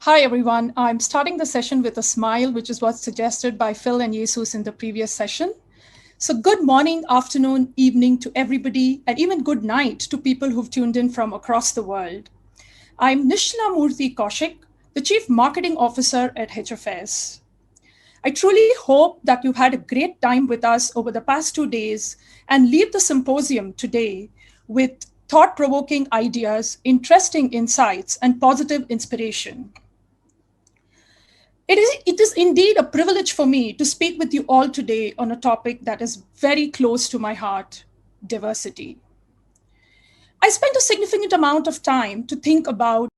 Hi, everyone. I'm starting the session with a smile, which is what's suggested by Phil and Jesus in the previous session. So good morning, afternoon, evening to everybody, and even good night to people who've tuned in from across the world. I'm Nischala Murthy Kaushik, the Chief Marketing Officer at HFS. I truly hope that you've had a great time with us over the past 2 days and leave the symposium today with thought-provoking ideas, interesting insights, and positive inspiration. It is indeed a privilege for me to speak with you all today on a topic that is very close to my heart, diversity. I spent a significant amount of time to think about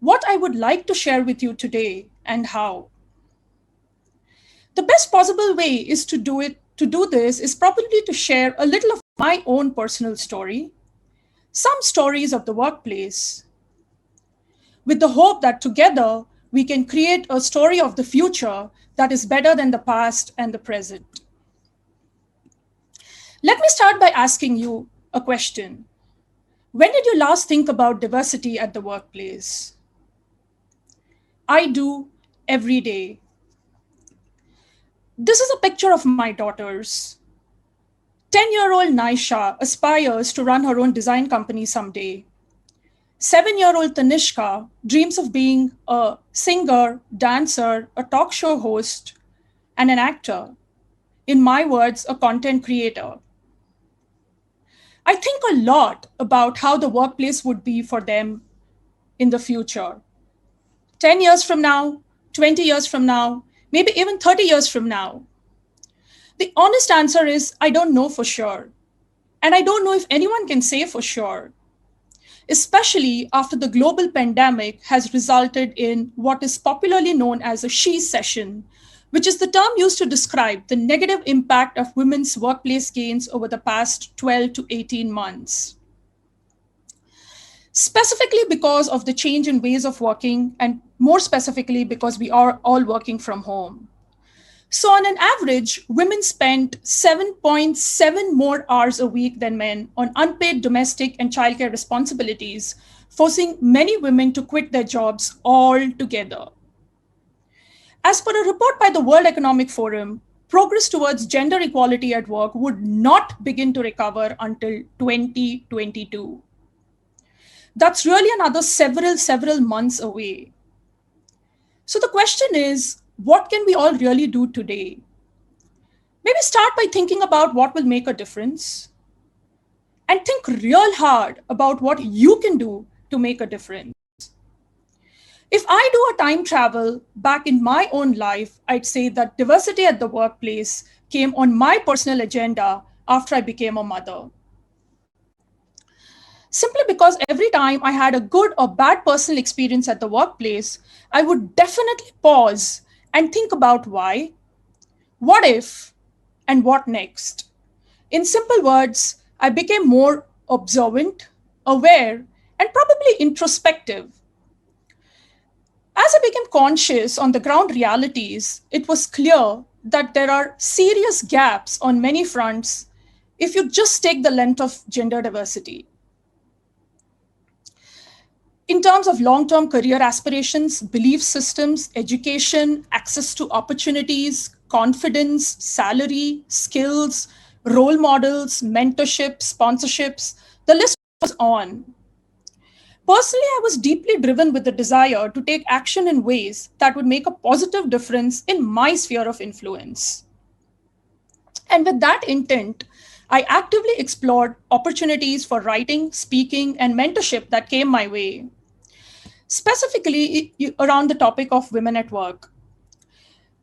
what I would like to share with you today and how. The best possible way is to do this is probably to share a little of my own personal story, some stories of the workplace, with the hope that together we can create a story of the future that is better than the past and the present. Let me start by asking you a question. When did you last think about diversity at the workplace? I do every day. This is a picture of my daughters. 10-year-old Nischala aspires to run her own design company someday. 7-year-old Tanishka dreams of being a singer, dancer, a talk show host, and an actor. In my words, a content creator. I think a lot about how the workplace would be for them in the future. 10 years from now, 20 years from now, maybe even 30 years from now. The honest answer is I don't know for sure. And I don't know if anyone can say for sure, especially after the global pandemic has resulted in what is popularly known as a she-cession, which is the term used to describe the negative impact of women's workplace gains over the past 12 to 18 months. Specifically because of the change in ways of working, and more specifically because we are all working from home. So on an average, women spend 7.7 more hours a week than men on unpaid domestic and childcare responsibilities, forcing many women to quit their jobs altogether. As per a report by the World Economic Forum, progress towards gender equality at work would not begin to recover until 2022. That's really another several months away. So the question is, what can we all really do today? Maybe start by thinking about what will make a difference and think real hard about what you can do to make a difference. If I do a time travel back in my own life, I'd say that diversity at the workplace came on my personal agenda after I became a mother. Simply because every time I had a good or bad personal experience at the workplace, I would definitely pause and think about why, what if, and what next. In simple words, I became more observant, aware, and probably introspective. As I became conscious on the ground realities, it was clear that there are serious gaps on many fronts if you just take the length of gender diversity. In terms of long-term career aspirations, belief systems, education, access to opportunities, confidence, salary, skills, role models, mentorship, sponsorships, the list goes on. Personally, I was deeply driven with the desire to take action in ways that would make a positive difference in my sphere of influence. And with that intent, I actively explored opportunities for writing, speaking, and mentorship that came my way, specifically around the topic of women at work.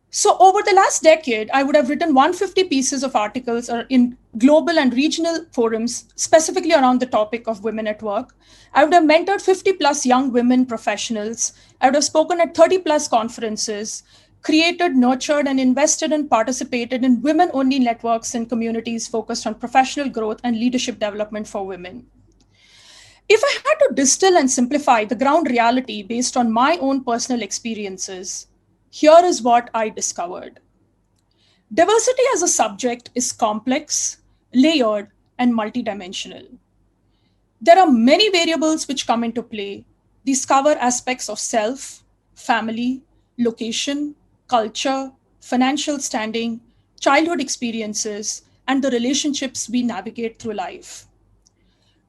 So over the last decade, I would have written 150 pieces of articles in global and regional forums, specifically around the topic of women at work. I would have mentored 50 plus young women professionals. I would have spoken at 30 plus conferences, created, nurtured, and invested and participated in women-only networks and communities focused on professional growth and leadership development for women. If I had to distill and simplify the ground reality based on my own personal experiences, here is what I discovered. Diversity as a subject is complex, layered, and multidimensional. There are many variables which come into play. These cover aspects of self, family, location, culture, financial standing, childhood experiences, and the relationships we navigate through life.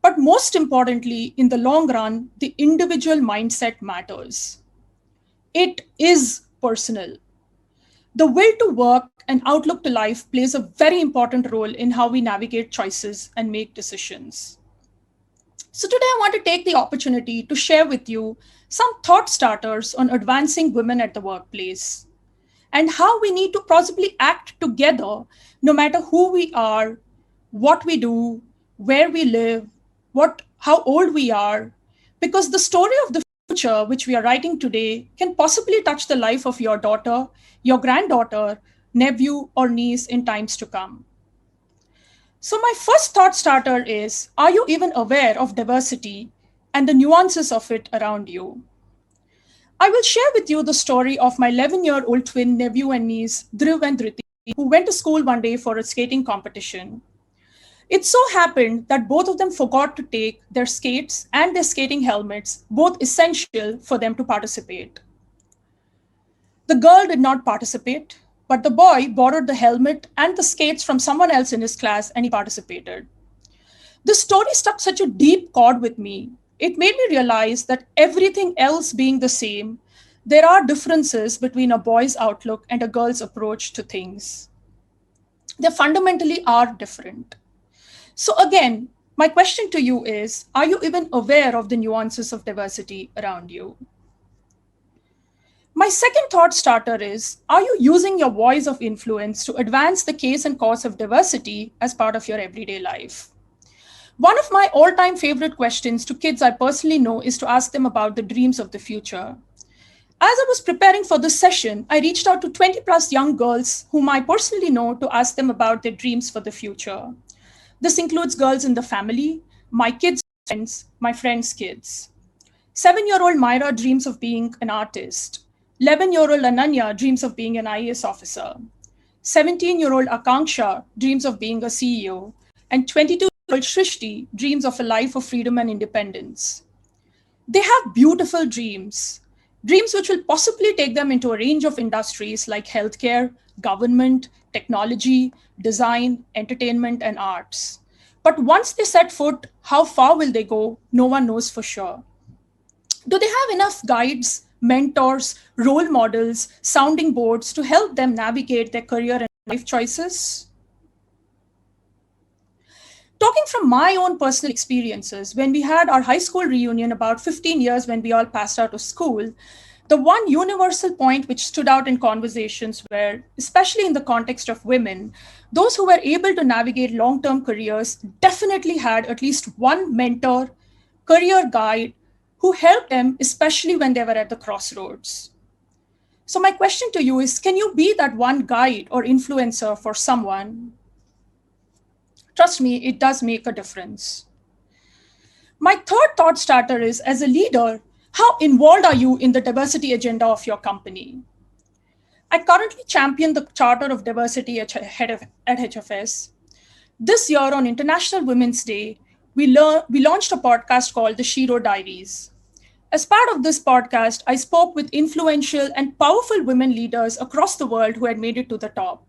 But most importantly, in the long run, the individual mindset matters. It is personal. The will to work and outlook to life plays a very important role in how we navigate choices and make decisions. So, today I want to take the opportunity to share with you some thought starters on advancing women at the workplace and how we need to possibly act together no matter who we are, what we do, where we live, how old we are, because the story of the future which we are writing today can possibly touch the life of your daughter, your granddaughter, nephew, or niece in times to come. So, my first thought starter is, are you even aware of diversity and the nuances of it around you? I will share with you the story of my 11-year-old twin nephew and niece, Dhruv and Dhriti, who went to school one day for a skating competition. It so happened that both of them forgot to take their skates and their skating helmets, both essential for them to participate. The girl did not participate, but the boy borrowed the helmet and the skates from someone else in his class and he participated. This story struck such a deep chord with me. It made me realize that everything else being the same, there are differences between a boy's outlook and a girl's approach to things. They fundamentally are different. So, again, my question to you is, are you even aware of the nuances of diversity around you? My second thought starter is, are you using your voice of influence to advance the case and cause of diversity as part of your everyday life? One of my all time favorite questions to kids I personally know is to ask them about the dreams of the future. As I was preparing for this session, I reached out to 20 plus young girls whom I personally know to ask them about their dreams for the future. This includes girls in the family, my kids' friends, my friends' kids. 7-year-old Myra dreams of being an artist. 11-year-old Ananya dreams of being an IAS officer. 17-year-old Akanksha dreams of being a CEO. And 22-year-old Shrishti dreams of a life of freedom and independence. They have beautiful dreams, dreams which will possibly take them into a range of industries like healthcare, government, technology, design, entertainment, and arts. But once they set foot, how far will they go? No one knows for sure. Do they have enough guides, mentors, role models, sounding boards to help them navigate their career and life choices? Talking from my own personal experiences, when we had our high school reunion about 15 years when we all passed out of school, the one universal point which stood out in conversations were, especially in the context of women, those who were able to navigate long-term careers definitely had at least one mentor, career guide, who helped them, especially when they were at the crossroads. So my question to you is, can you be that one guide or influencer for someone? Trust me, it does make a difference. My third thought starter is, as a leader, how involved are you in the diversity agenda of your company? I currently champion the Charter of Diversity at HFS. This year on International Women's Day, we launched a podcast called The Shiro Diaries. As part of this podcast, I spoke with influential and powerful women leaders across the world who had made it to the top.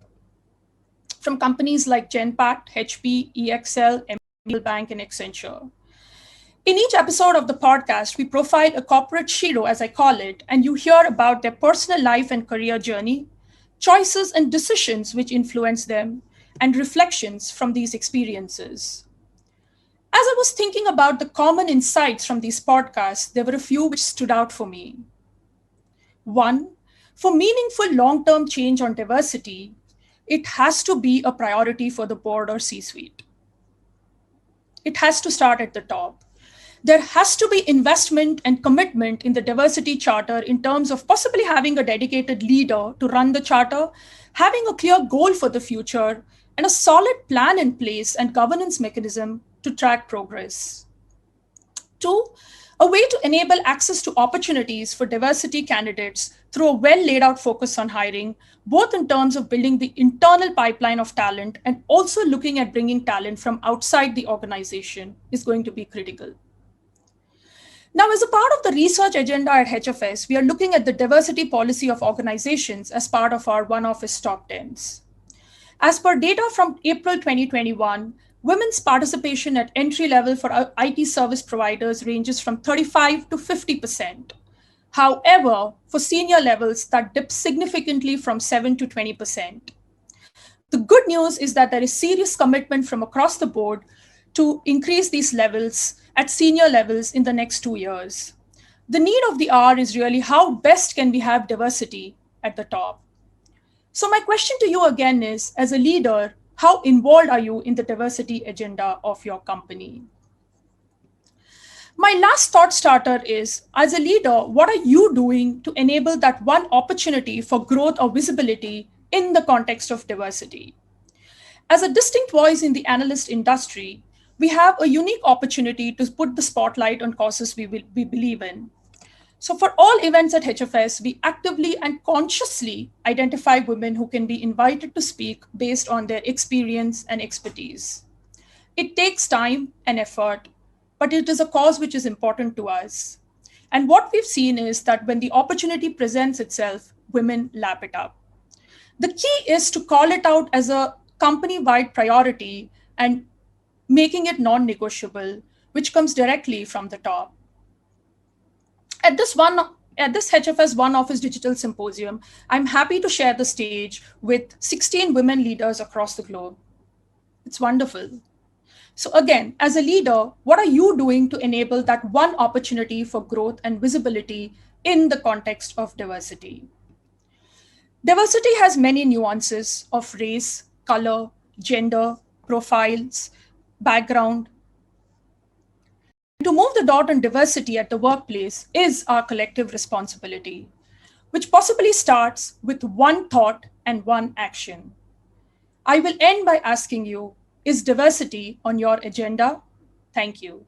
From companies like Genpact, HP, EXL, ML Bank, and Accenture. In each episode of the podcast, we profile a corporate Shiro, as I call it, and you hear about their personal life and career journey, choices and decisions which influence them, and reflections from these experiences. As I was thinking about the common insights from these podcasts, there were a few which stood out for me. One, for meaningful long-term change on diversity, it has to be a priority for the board or C-suite. It has to start at the top. There has to be investment and commitment in the diversity charter in terms of possibly having a dedicated leader to run the charter, having a clear goal for the future, and a solid plan in place and governance mechanism to track progress. Two, a way to enable access to opportunities for diversity candidates through a well laid out focus on hiring, both in terms of building the internal pipeline of talent and also looking at bringing talent from outside the organization is going to be critical. Now, as a part of the research agenda at HFS, we are looking at the diversity policy of organizations as part of our One Office Top 10s. As per data from April 2021, women's participation at entry level for IT service providers ranges from 35 to 50%. However, for senior levels, that dips significantly from 7 to 20%. The good news is that there is serious commitment from across the board to increase these levels at senior levels in the next 2 years. The need of the hour is really how best can we have diversity at the top? So my question to you again is, as a leader, how involved are you in the diversity agenda of your company? My last thought starter is, as a leader, what are you doing to enable that one opportunity for growth or visibility in the context of diversity? As a distinct voice in the analyst industry, we have a unique opportunity to put the spotlight on causes we believe in. So for all events at HFS, we actively and consciously identify women who can be invited to speak based on their experience and expertise. It takes time and effort, but it is a cause which is important to us. And what we've seen is that when the opportunity presents itself, women lap it up. The key is to call it out as a company-wide priority and making it non-negotiable, which comes directly from the top. At this HFS One Office Digital Symposium, I'm happy to share the stage with 16 women leaders across the globe. It's wonderful. So again, as a leader, what are you doing to enable that one opportunity for growth and visibility in the context of diversity? Diversity has many nuances of race, color, gender, profiles, background. To move the dot on diversity at the workplace is our collective responsibility, which possibly starts with one thought and one action. I will end by asking you, is diversity on your agenda? Thank you.